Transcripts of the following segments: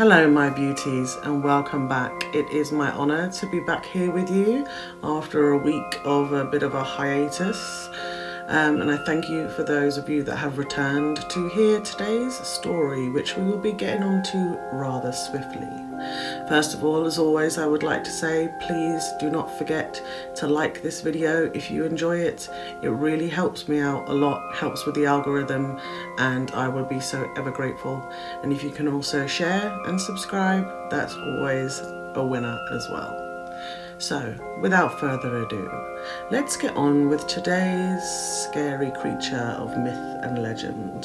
Hello my beauties and welcome back. It is my honour to be back here with you after a week of a bit of a hiatus. And I thank you for those of you that have returned to hear today's story, which we will be getting on to rather swiftly. First of all, as always, I would like to say, please do not forget to like this video if you enjoy it. It really helps me out a lot, helps with the algorithm, and I would be so ever grateful. And if you can also share and subscribe, that's always a winner as well. So, without further ado, let's get on with today's scary creature of myth and legend.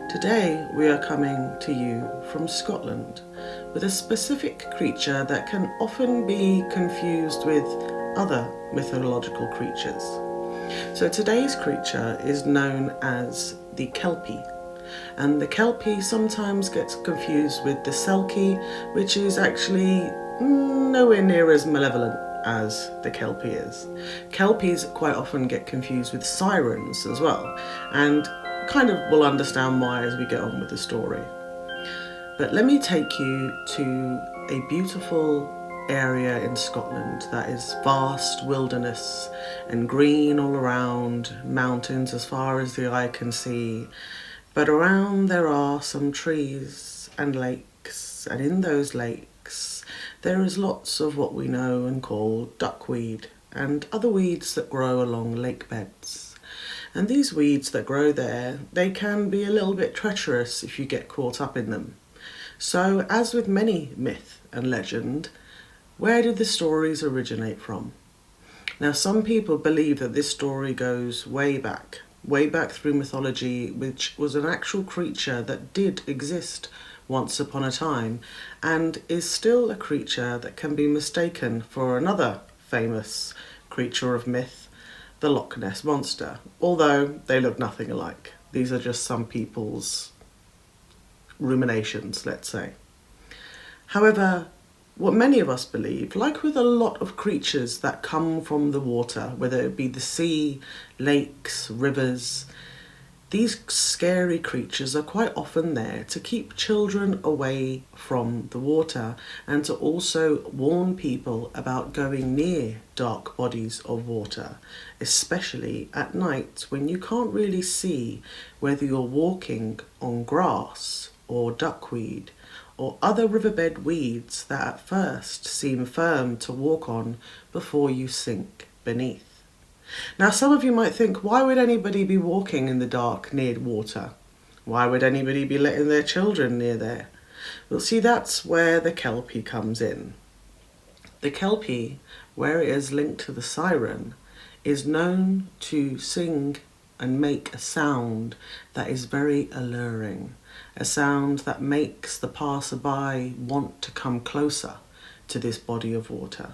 Today we are coming to you from Scotland with a specific creature that can often be confused with other mythological creatures. So today's creature is known as the Kelpie, and the Kelpie sometimes gets confused with the Selkie, which is actually nowhere near as malevolent as the Kelpie is. Kelpies quite often get confused with sirens as well, and kind of will understand why as we get on with the story. But let me take you to a beautiful area in Scotland that is vast wilderness and green all around, mountains as far as the eye can see, but around there are some trees and lakes, and in those lakes there is lots of what we know and call duckweed and other weeds that grow along lake beds. And these weeds that grow there, they can be a little bit treacherous if you get caught up in them. So, as with many myth and legend, where did the stories originate from? Now, some people believe that this story goes way back through mythology, which was an actual creature that did exist once upon a time, and is still a creature that can be mistaken for another famous creature of myth, the Loch Ness Monster, although they look nothing alike. These are just some people's ruminations, let's say. However, what many of us believe, like with a lot of creatures that come from the water, whether it be the sea, lakes, rivers, these scary creatures are quite often there to keep children away from the water and to also warn people about going near dark bodies of water, especially at night when you can't really see whether you're walking on grass or duckweed or other riverbed weeds that at first seem firm to walk on before you sink beneath. Now, some of you might think, why would anybody be walking in the dark near water? Why would anybody be letting their children near there? Well, see, that's where the Kelpie comes in. The Kelpie, where it is linked to the siren, is known to sing and make a sound that is very alluring, a sound that makes the passerby want to come closer to this body of water,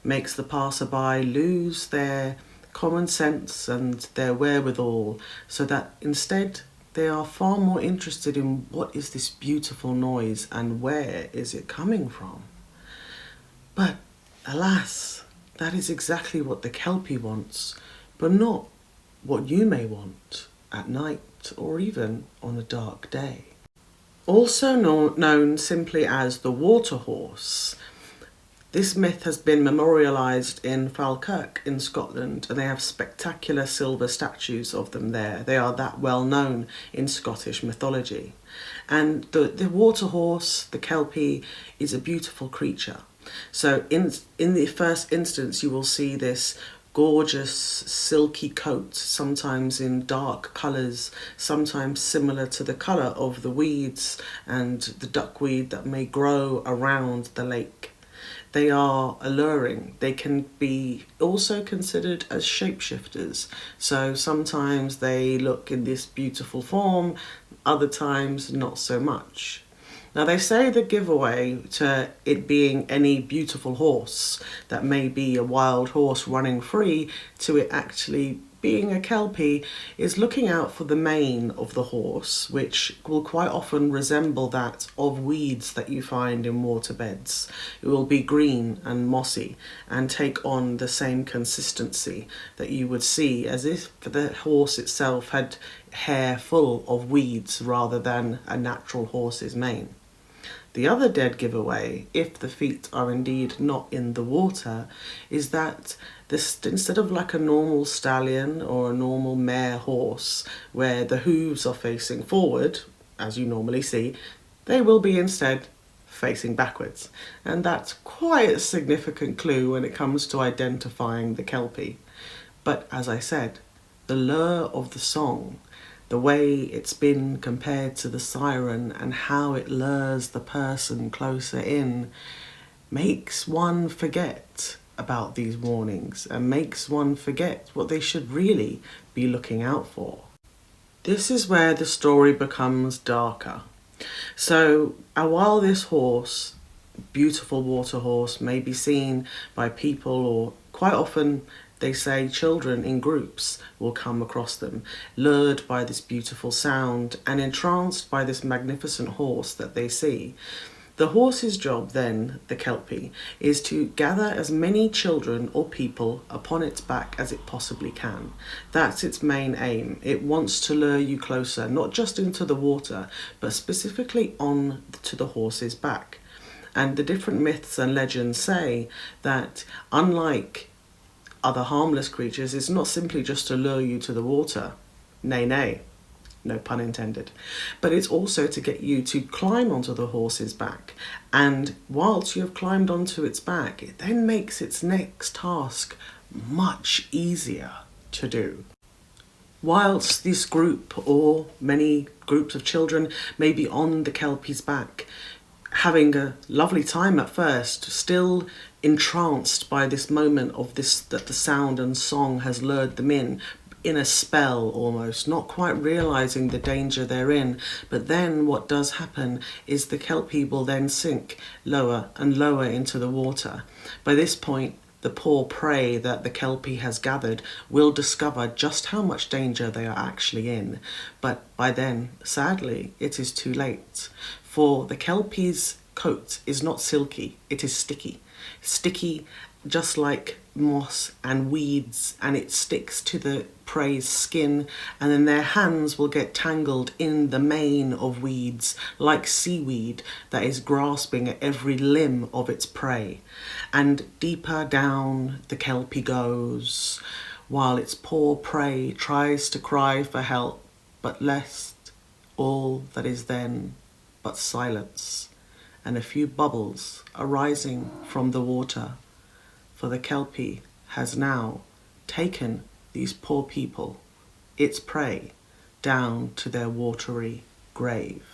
makes the passerby lose their common sense and their wherewithal, so that instead they are far more interested in what is this beautiful noise and where is it coming from. But alas, that is exactly what the Kelpie wants, but not what you may want at night or even on a dark day. Also known simply as the water horse, this myth has been memorialised in Falkirk in Scotland, and they have spectacular silver statues of them there. They are that well known in Scottish mythology. And the water horse, the Kelpie, is a beautiful creature. So in the first instance, you will see this gorgeous silky coat, sometimes in dark colours, sometimes similar to the colour of the weeds and the duckweed that may grow around the lake. They are alluring. They can be also considered as shapeshifters. So sometimes they look in this beautiful form, other times not so much. Now they say the giveaway to it being any beautiful horse that may be a wild horse running free to it actually being a Kelpie is looking out for the mane of the horse, which will quite often resemble that of weeds that you find in waterbeds. It will be green and mossy and take on the same consistency that you would see as if the horse itself had hair full of weeds rather than a natural horse's mane. The other dead giveaway, if the feet are indeed not in the water, is that this, instead of like a normal stallion or a normal mare horse, where the hooves are facing forward, as you normally see, they will be instead facing backwards. And that's quite a significant clue when it comes to identifying the Kelpie. But as I said, the lure of the song, the way it's been compared to the siren and how it lures the person closer in, makes one forget about these warnings and makes one forget what they should really be looking out for. This is where the story becomes darker. So while this horse, beautiful water horse, may be seen by people, or quite often they say children in groups will come across them, lured by this beautiful sound and entranced by this magnificent horse that they see. The horse's job then, the Kelpie, is to gather as many children or people upon its back as it possibly can. That's its main aim. It wants to lure you closer, not just into the water, but specifically on to the horse's back. And the different myths and legends say that, unlike other harmless creatures, it's not simply just to lure you to the water. Nay, nay. No pun intended. But it's also to get you to climb onto the horse's back. And whilst you have climbed onto its back, it then makes its next task much easier to do. Whilst this group, or many groups of children, may be on the Kelpie's back, having a lovely time at first, still entranced by this moment of this, that the sound and song has lured them in a spell almost, not quite realising the danger they're in. But then what does happen is the Kelpie will then sink lower and lower into the water. By this point, the poor prey that the Kelpie has gathered will discover just how much danger they are actually in. But by then, sadly, it is too late. For the Kelpie's coat is not silky, it is sticky. Sticky just like moss and weeds, and it sticks to the prey's skin, and then their hands will get tangled in the mane of weeds like seaweed that is grasping at every limb of its prey. And deeper down the Kelpie goes, while its poor prey tries to cry for help, but lest all that is then but silence and a few bubbles arising from the water. For the Kelpie has now taken these poor people, its prey, down to their watery grave.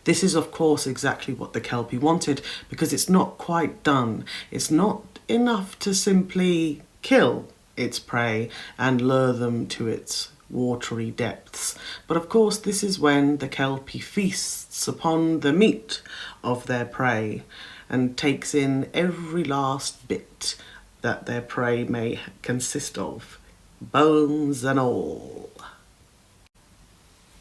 This is, of course, exactly what the Kelpie wanted, because it's not quite done. It's not enough to simply kill its prey and lure them to its watery depths. But of course, this is when the Kelpie feasts upon the meat of their prey and takes in every last bit that their prey may consist of, bones and all.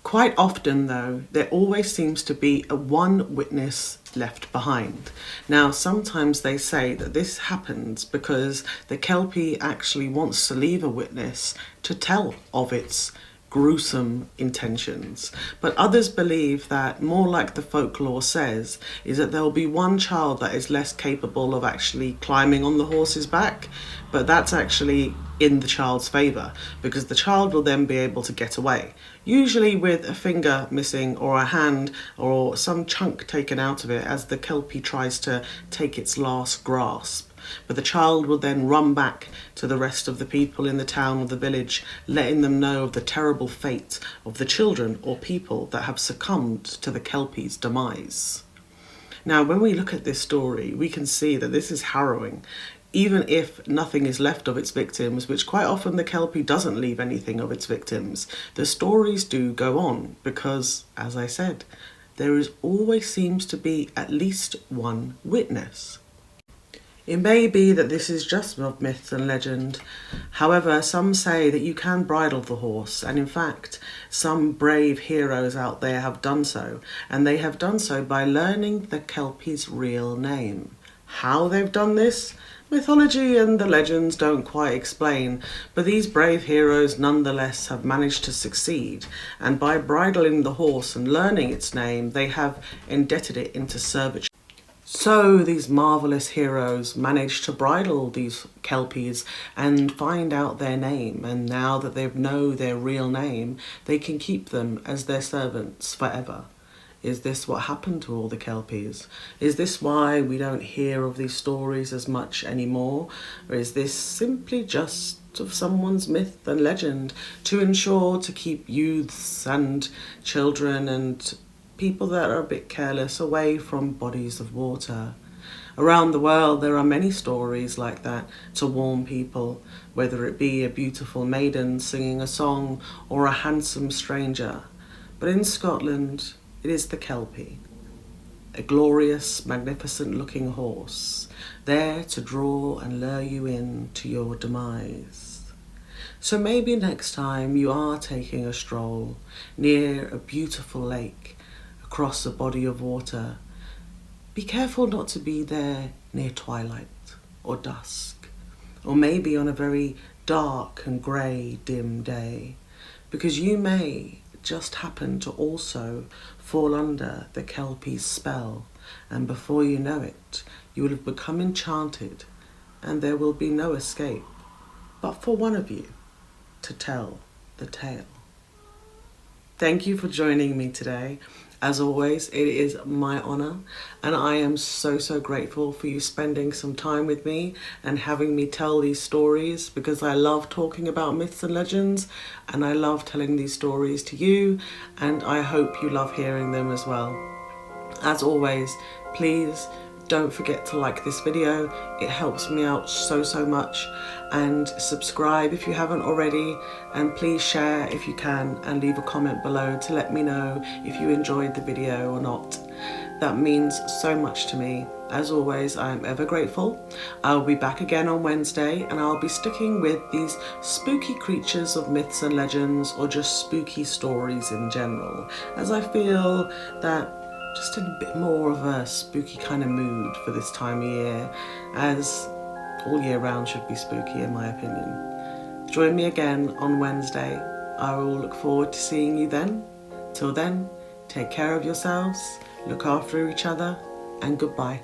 Quite often, though, there always seems to be a one witness left behind. Now, sometimes they say that this happens because the Kelpie actually wants to leave a witness to tell of its gruesome intentions. But others believe that, more like the folklore says, is that there will be one child that is less capable of actually climbing on the horse's back, but that's actually in the child's favour, because the child will then be able to get away, usually with a finger missing or a hand or some chunk taken out of it as the Kelpie tries to take its last grasp. But the child will then run back to the rest of the people in the town or the village, letting them know of the terrible fate of the children or people that have succumbed to the Kelpie's demise. Now, when we look at this story, we can see that this is harrowing. Even if nothing is left of its victims, which quite often the Kelpie doesn't leave anything of its victims, the stories do go on because, as I said, there always seems to be at least one witness. It may be that this is just of myth and legend. However, some say that you can bridle the horse, and in fact, some brave heroes out there have done so, and they have done so by learning the Kelpie's real name. How they've done this? Mythology and the legends don't quite explain, but these brave heroes nonetheless have managed to succeed, and by bridling the horse and learning its name, they have indebted it into servitude. So these marvellous heroes managed to bridle these Kelpies and find out their name, and now that they know their real name, they can keep them as their servants forever. Is this what happened to all the Kelpies? Is this why we don't hear of these stories as much anymore? Or is this simply just of someone's myth and legend to ensure to keep youths and children and people that are a bit careless away from bodies of water? Around the world there are many stories like that to warn people, whether it be a beautiful maiden singing a song or a handsome stranger. But in Scotland, it is the Kelpie, a glorious, magnificent looking horse, there to draw and lure you in to your demise. So maybe next time you are taking a stroll near a beautiful lake, across a body of water, be careful not to be there near twilight or dusk, or maybe on a very dark and grey, dim day, because you may just happen to also fall under the Kelpie's spell, and before you know it, you will have become enchanted, and there will be no escape but for one of you to tell the tale. Thank you for joining me today. As always, it is my honour, and I am so grateful for you spending some time with me and having me tell these stories, because I love talking about myths and legends, and I love telling these stories to you, and I hope you love hearing them as well. As always, please don't forget to like this video. It helps me out so much, and subscribe if you haven't already, and please share if you can, and leave a comment below to let me know if you enjoyed the video or not. That means so much to me. As always, I am ever grateful. I'll be back again on Wednesday, and I'll be sticking with these spooky creatures of myths and legends, or just spooky stories in general, as I feel that just in a bit more of a spooky kind of mood for this time of year, as all year round should be spooky in my opinion. Join me again on Wednesday. I will look forward to seeing you then. Till then, take care of yourselves, look after each other, and goodbye.